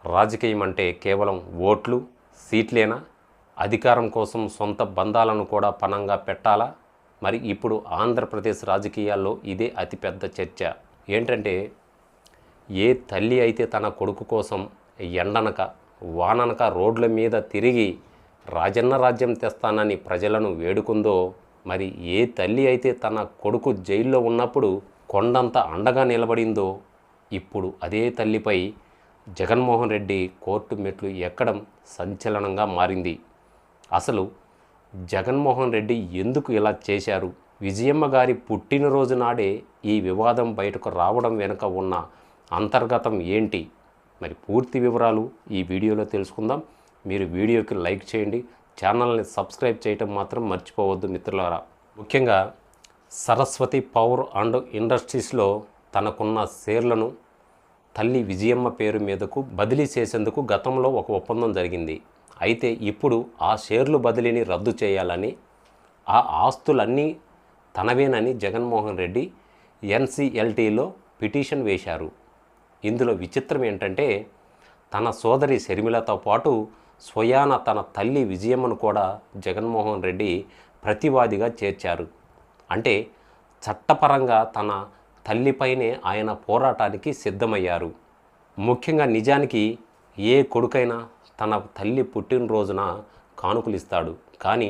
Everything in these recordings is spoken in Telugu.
రాజకీయం అంటే కేవలం ఓట్లు, సీట్లేనా? అధికారం కోసం సొంత బంధాలను కూడా పణంగా పెట్టాలా? మరి ఇప్పుడు ఆంధ్రప్రదేశ్ రాజకీయాల్లో ఇదే అతిపెద్ద చర్చ. ఏంటంటే, ఏ తల్లి అయితే తన కొడుకు కోసం ఎండనక వాననక రోడ్ల మీద తిరిగి రాజన్న రాజ్యం తెస్తానని ప్రజలను వేడుకుందో, మరి ఏ తల్లి అయితే తన కొడుకు జైల్లో ఉన్నప్పుడు కొండంత అండగా నిలబడిందో, ఇప్పుడు అదే తల్లిపై జగన్మోహన్ రెడ్డి కోర్టు మెట్లు ఎక్కడం సంచలనంగా మారింది. అసలు జగన్మోహన్ రెడ్డి ఎందుకు ఇలా చేశారు? విజయమ్మ గారి పుట్టినరోజు నాడే ఈ వివాదం బయటకు రావడం వెనుక ఉన్న అంతర్గతం ఏంటి? మరి పూర్తి వివరాలు ఈ వీడియోలో తెలుసుకుందాం. మీరు వీడియోకి లైక్ చేయండి, ఛానల్ని సబ్స్క్రైబ్ చేయటం మాత్రం మర్చిపోవద్దు మిత్రులారా. ముఖ్యంగా సరస్వతి పవర్ అండ్ ఇండస్ట్రీస్లో తనకున్న షేర్లను తల్లి విజయమ్మ పేరు మీదకు బదిలీ చేసేందుకు గతంలో ఒక ఒప్పందం జరిగింది. అయితే ఇప్పుడు ఆ షేర్లు బదిలీని రద్దు చేయాలని, ఆ ఆస్తులన్నీ తనవేనని జగన్మోహన్ రెడ్డి ఎన్సిఎల్టీలో పిటిషన్ వేశారు. ఇందులో విచిత్రం ఏంటంటే, తన సోదరి షర్మిలతో పాటు స్వయాన తన తల్లి విజయమ్మను కూడా జగన్మోహన్ రెడ్డి ప్రతివాదిగా చేర్చారు. అంటే చట్టపరంగా తన తల్లిపైనే ఆయన పోరాటానికి సిద్ధమయ్యారు. ముఖ్యంగా నిజానికి ఏ కొడుకైనా తన తల్లి పుట్టినరోజున కానుకలిస్తాడు. కానీ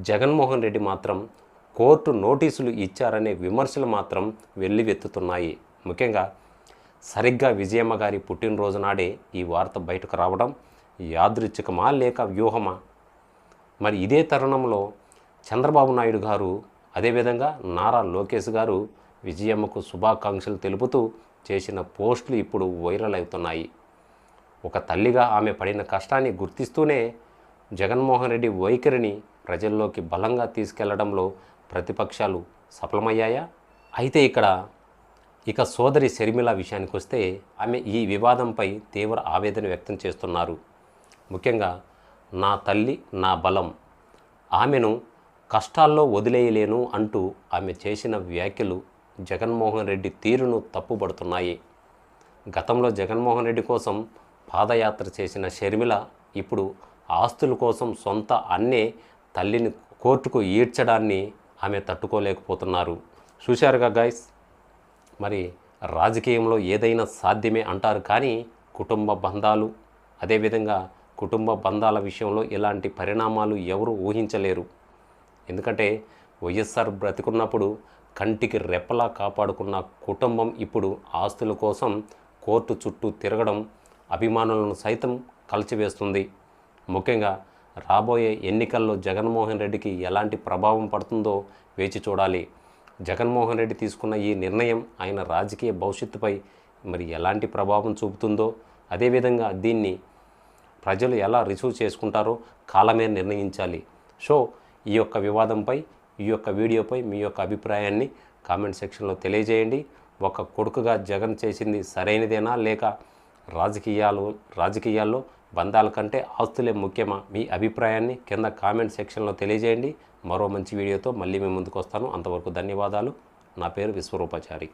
జగన్మోహన్ రెడ్డి మాత్రం కోర్టు నోటీసులు ఇచ్చారనే విమర్శలు మాత్రం వెల్లువెత్తుతున్నాయి. ముఖ్యంగా సరిగ్గా విజయమ్మ గారి పుట్టినరోజు నాడే ఈ వార్త బయటకు రావడం యాదృచ్ఛికమా లేక వ్యూహమా? మరి ఇదే తరుణంలో చంద్రబాబు నాయుడు గారు, అదేవిధంగా నారా లోకేష్ గారు విజయమ్మకు శుభాకాంక్షలు తెలుపుతూ చేసిన పోస్టులు ఇప్పుడు వైరల్ అవుతున్నాయి. ఒక తల్లిగా ఆమె పడిన కష్టాన్ని గుర్తిస్తూనే జగన్మోహన్ రెడ్డి వైఖరిని ప్రజల్లోకి బలంగా తీసుకెళ్లడంలో ప్రతిపక్షాలు సఫలమయ్యాయా? అయితే ఇక సోదరి షర్మిల విషయానికి వస్తే, ఆమె ఈ వివాదంపై తీవ్ర ఆవేదన వ్యక్తం చేస్తున్నారు. ముఖ్యంగా నా తల్లి నా బలం, ఆమెను కష్టాల్లో వదిలేయలేను అంటూ ఆమె చేసిన వ్యాఖ్యలు జగన్మోహన్ రెడ్డి తీరును తప్పుపడుతున్నాయి. గతంలో జగన్మోహన్ రెడ్డి కోసం పాదయాత్ర చేసిన షర్మిల ఇప్పుడు ఆస్తుల కోసం సొంత అన్నే తల్లిని కోర్టుకు ఈడ్చడాన్ని ఆమె తట్టుకోలేకపోతున్నారు. చూశారుగా గైస్, మరి రాజకీయంలో ఏదైనా సాధ్యమే అంటారు, కానీ కుటుంబ బంధాలు, అదేవిధంగా కుటుంబ బంధాల విషయంలో ఇలాంటి పరిణామాలు ఎవరు ఊహించలేరు. ఎందుకంటే వైఎస్ఆర్ బ్రతికున్నప్పుడు కంటికి రెప్పలా కాపాడుకున్న కుటుంబం ఇప్పుడు ఆస్తుల కోసం కోర్టు చుట్టూ తిరగడం అభిమానులను సైతం కలిచివేస్తుంది. ముఖ్యంగా రాబోయే ఎన్నికల్లో జగన్మోహన్ రెడ్డికి ఎలాంటి ప్రభావం పడుతుందో వేచి చూడాలి. జగన్మోహన్ రెడ్డి తీసుకున్న ఈ నిర్ణయం ఆయన రాజకీయ భవిష్యత్తుపై మరి ఎలాంటి ప్రభావం చూపుతుందో, అదేవిధంగా దీన్ని ప్రజలు ఎలా రిసీవ్ చేసుకుంటారో కాలమే నిర్ణయించాలి. సో ఈ యొక్క వివాదంపై, ఈ యొక్క వీడియోపై మీ యొక్క అభిప్రాయాన్ని కామెంట్ సెక్షన్లో తెలియజేయండి. ఒక కొడుకుగా జగన్ చేసింది సరైనదేనా, లేక రాజకీయాల్లో బంధాల కంటే ఆస్తులే ముఖ్యమా? మీ అభిప్రాయాన్ని కింద కామెంట్ సెక్షన్లో తెలియజేయండి. మరో మంచి వీడియోతో మళ్ళీ మీ ముందుకు వస్తాను. అంతవరకు ధన్యవాదాలు. నా పేరు విశ్వరూపాచారి.